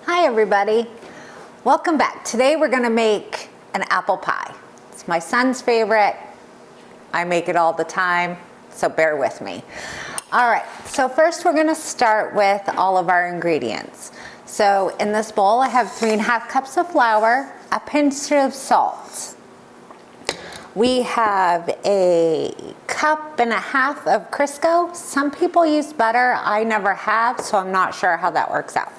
Hi everybody, welcome back. Today we're gonna make an apple pie. It's my son's favorite. I make it all the time, so bear with me. All right, so first we're gonna start with all of our ingredients. So in this bowl I have 3.5 cups of flour, a pinch of salt. We have a 1.5 cups of Crisco. Some people use butter, I never have, so I'm not sure how that works out.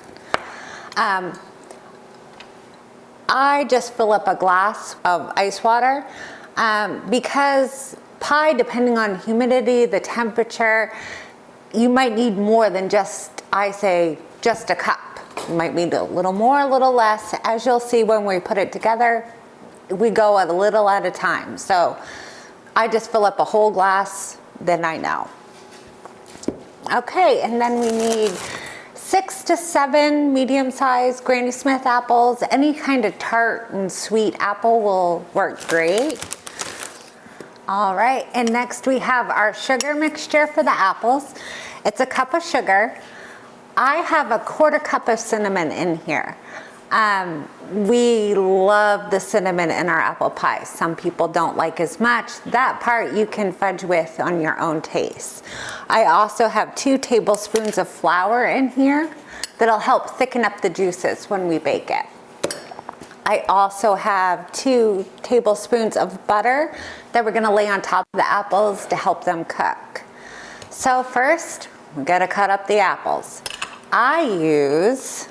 I just fill up a glass of ice water because pie, depending on humidity, the temperature, you might need more than just, I say, just a cup. You might need a little more, a little less. As you'll see when we put it together, we go a little at a time. So I just fill up a whole glass, then I know. Okay, and then we need 6 to 7 medium-sized Granny Smith apples. Any kind of tart and sweet apple will work great. All right, and next we have our sugar mixture for the apples. It's a cup of sugar. I have a 1/4 cup of cinnamon in here. We love the cinnamon in our apple pie. Some people don't like as much. That part you can fudge with on your own taste. I also have 2 tablespoons of flour in here that'll help thicken up the juices when we bake it. I also have 2 tablespoons of butter that we're gonna lay on top of the apples to help them cook. So first, we gotta cut up the apples. I use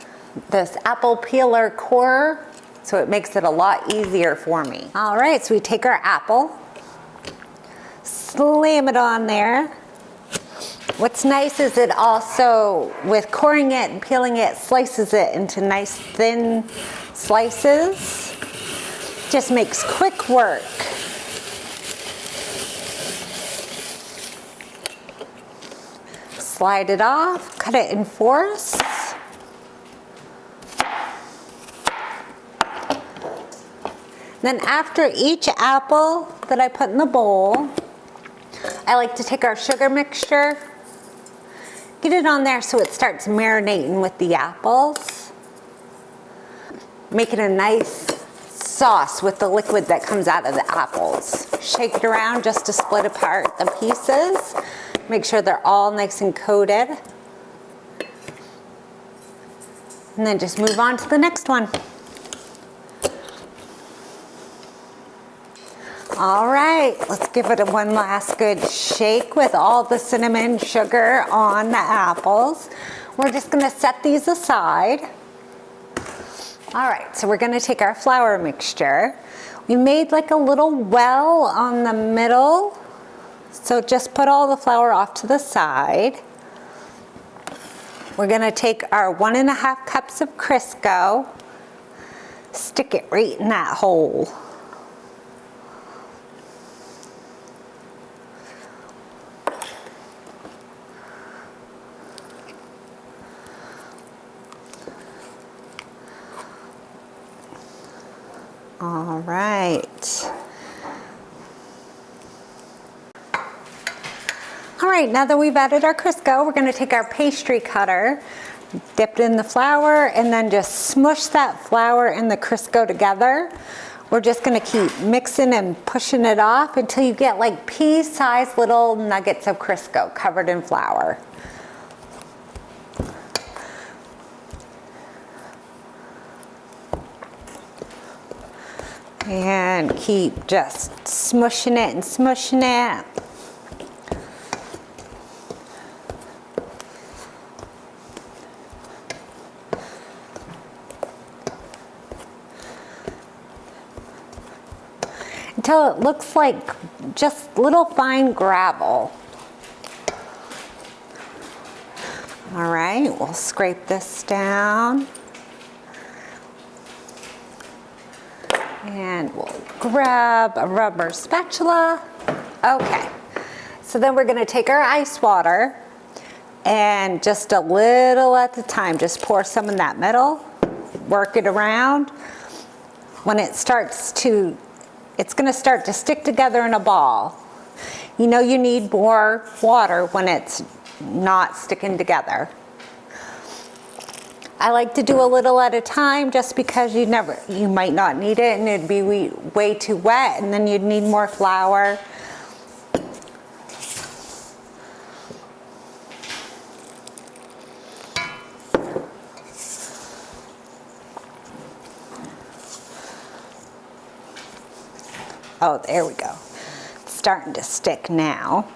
this apple peeler core, so it makes it a lot easier for me. All right, so we take our apple, slam it on there. What's nice is it also, with coring it and peeling it, slices it into nice thin slices. Just makes quick work. Slide it off, cut it in 4s. Then after each apple that I put in the bowl, I like to take our sugar mixture, get it on there so it starts marinating with the apples, making a nice sauce with the liquid that comes out of the apples. Shake it around just to split apart the pieces. Make sure they're all nice and coated. And then just move on to the next one. All right, let's give it one last good shake with all the cinnamon sugar on the apples. We're just gonna set these aside. All right, so we're gonna take our flour mixture. We made like a little well on the middle. So just put all the flour off to the side. We're gonna take our 1.5 cups of Crisco, stick it right in that hole. All right. All right, now that we've added our Crisco, we're gonna take our pastry cutter, dip it in the flour, and then just smush that flour and the Crisco together. We're just gonna keep mixing and pushing it off until you get like pea-sized little nuggets of Crisco covered in flour. And keep just smushing it and smushing it. Until it looks like just little fine gravel. All right, we'll scrape this down. And we'll grab a rubber spatula. Okay, so then we're gonna take our ice water and just a little at a time, just pour some in that middle, work it around. When it starts to, it's gonna start to stick together in a ball. You know you need more water when it's not sticking together. I like to do a little at a time just because you might not need it and it'd be way too wet and then you'd need more flour. Oh, there we go. It's starting to stick now.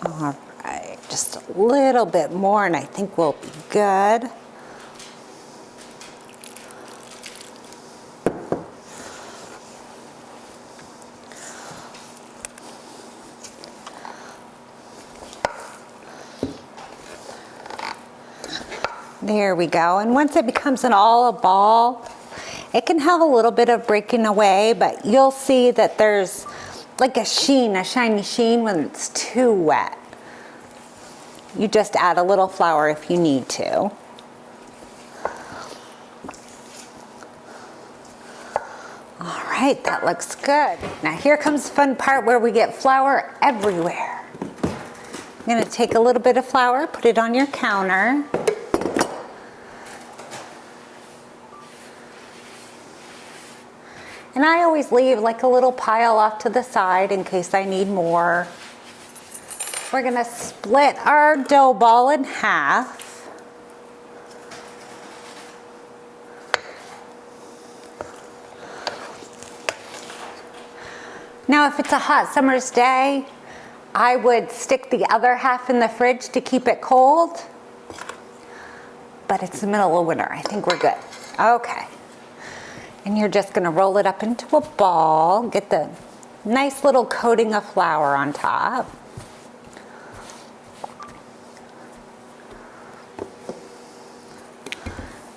All right, just a little bit more and I think we'll be good. There we go. And once it becomes a ball, it can have a little bit of breaking away, but you'll see that there's like a sheen, a shiny sheen when it's too wet. You just add a little flour if you need to. All right, that looks good. Now here comes the fun part where we get flour everywhere. I'm gonna take a little bit of flour, put it on your counter. And I always leave like a little pile off to the side in case I need more. We're gonna split our dough ball in half. Now if it's a hot summer's day, I would stick the other half in the fridge to keep it cold. But it's the middle of winter, I think we're good. Okay. And you're just gonna roll it up into a ball, get the nice little coating of flour on top.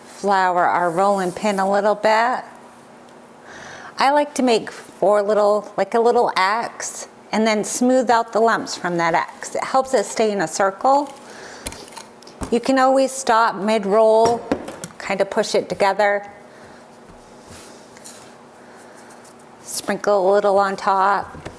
Flour our rolling pin a little bit. I like to make like a little X, and then smooth out the lumps from that X. It helps it stay in a circle. You can always stop mid-roll, kind of push it together. Sprinkle a little on top.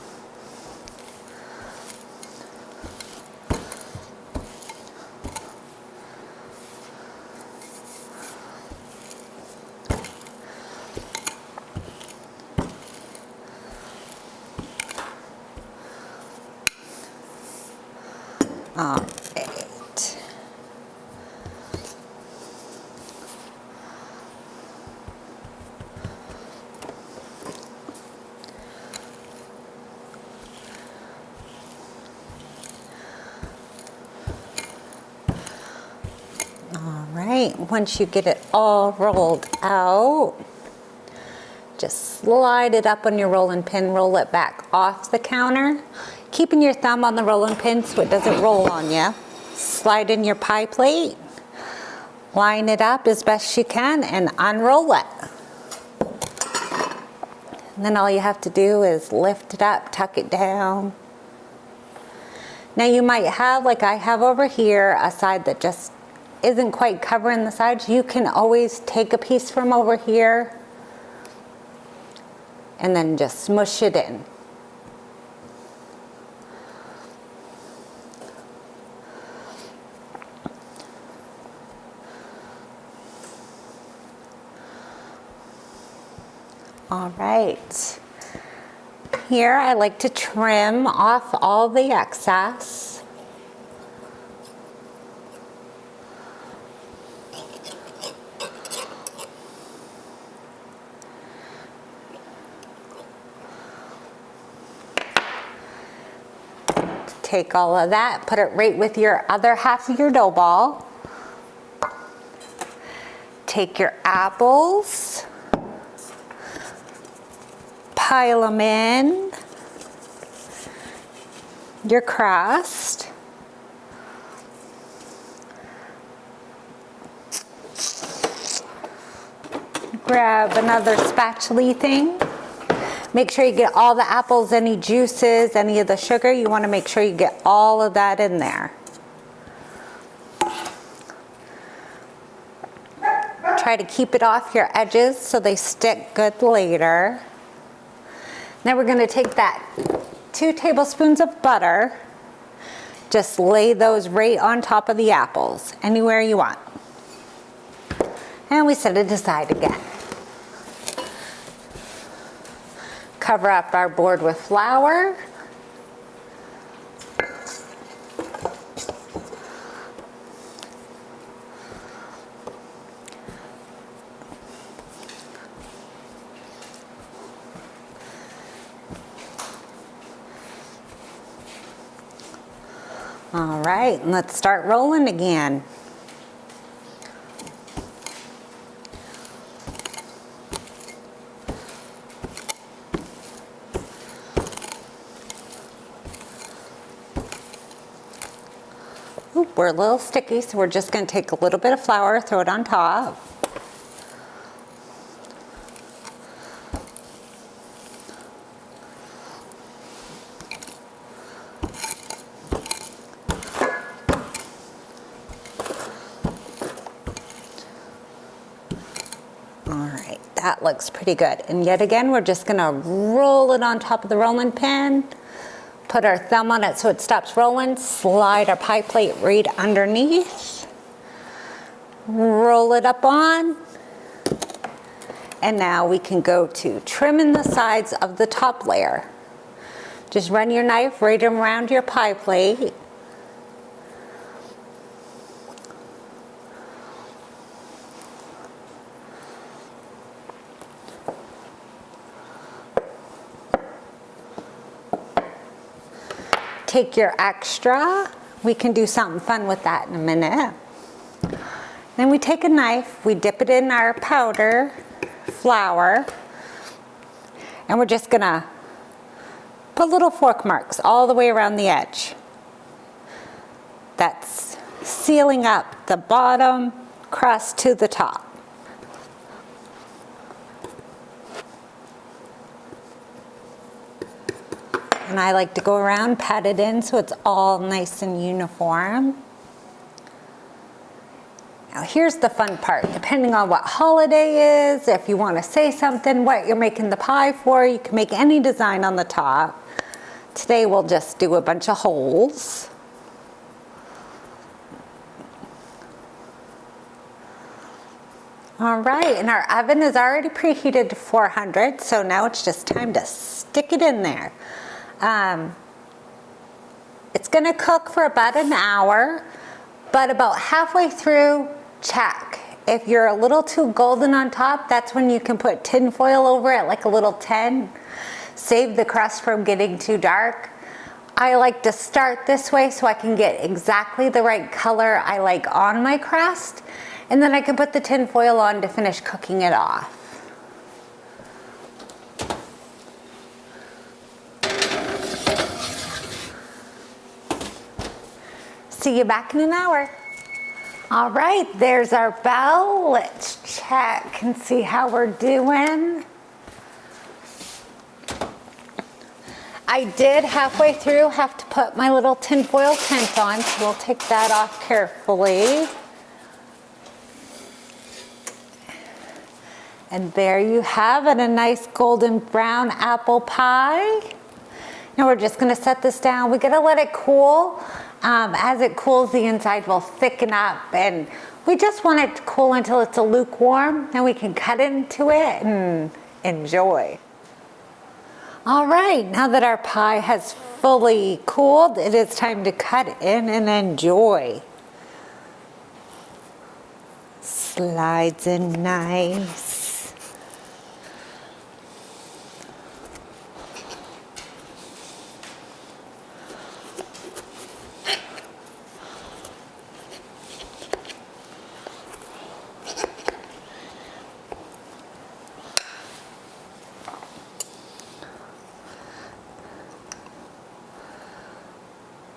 All right. Once you get it all rolled out, just slide it up on your rolling pin, roll it back off the counter, keeping your thumb on the rolling pin so it doesn't roll on you. Slide in your pie plate, line it up as best you can, and unroll it. And then all you have to do is lift it up, tuck it down. Now you might have, like I have over here, a side that just isn't quite covering the sides. You can always take a piece from over here and then just smush it in. All right. Here I like to trim off all the excess. Take all of that, put it right with your other half of your dough ball. Take your apples, pile them in, your crust. Grab another spatula thing. Make sure you get all the apples, any juices, any of the sugar. You want to make sure you get all of that in there. Try to keep it off your edges so they stick good later. Now we're going to take that 2 tablespoons of butter, just lay those right on top of the apples, anywhere you want. And we set it aside again. Cover up our board with flour. All right, and let's start rolling again. Ooh, we're a little sticky, so we're just going to take a little bit of flour, throw it on top. That looks pretty good. And yet again, we're just gonna roll it on top of the rolling pin, put our thumb on it so it stops rolling, slide our pie plate right underneath, roll it up on, and now we can go to trimming the sides of the top layer. Just run your knife right around your pie plate. Take your extra. We can do something fun with that in a minute. Then we take a knife, we dip it in our powder, flour, and we're just gonna put little fork marks all the way around the edge. That's sealing up the bottom crust to the top. And I like to go around, pat it in so it's all nice and uniform. Now here's the fun part. Depending on what holiday is, if you want to say something, what you're making the pie for, you can make any design on the top. Today we'll just do a bunch of holes. All right, and our oven is already preheated to 400, so now it's just time to stick it in there. It's gonna cook for about an hour, but about halfway through, check. If you're a little too golden on top, that's when you can put tin foil over it, like a little tin. Save the crust from getting too dark. I like to start this way so I can get exactly the right color I like on my crust, and then I can put the tin foil on to finish cooking it off. See you back in an hour. All right, there's our bell. Let's check and see how we're doing. I did halfway through have to put my little tinfoil tent on, so we'll take that off carefully. And there you have it, a nice golden brown apple pie. Now we're just gonna set this down. We're gonna let it cool. As it cools, the inside will thicken up, and we just want it to cool until it's a lukewarm, and we can cut into it and enjoy. All right, now that our pie has fully cooled, it is time to cut in and enjoy. Slides in nice.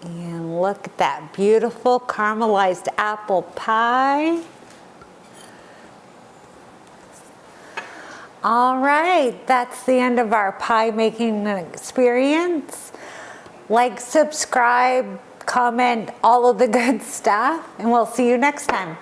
And look at that beautiful caramelized apple pie. All right, that's the end of our pie making experience. Like, subscribe, comment, all of the good stuff, and we'll see you next time.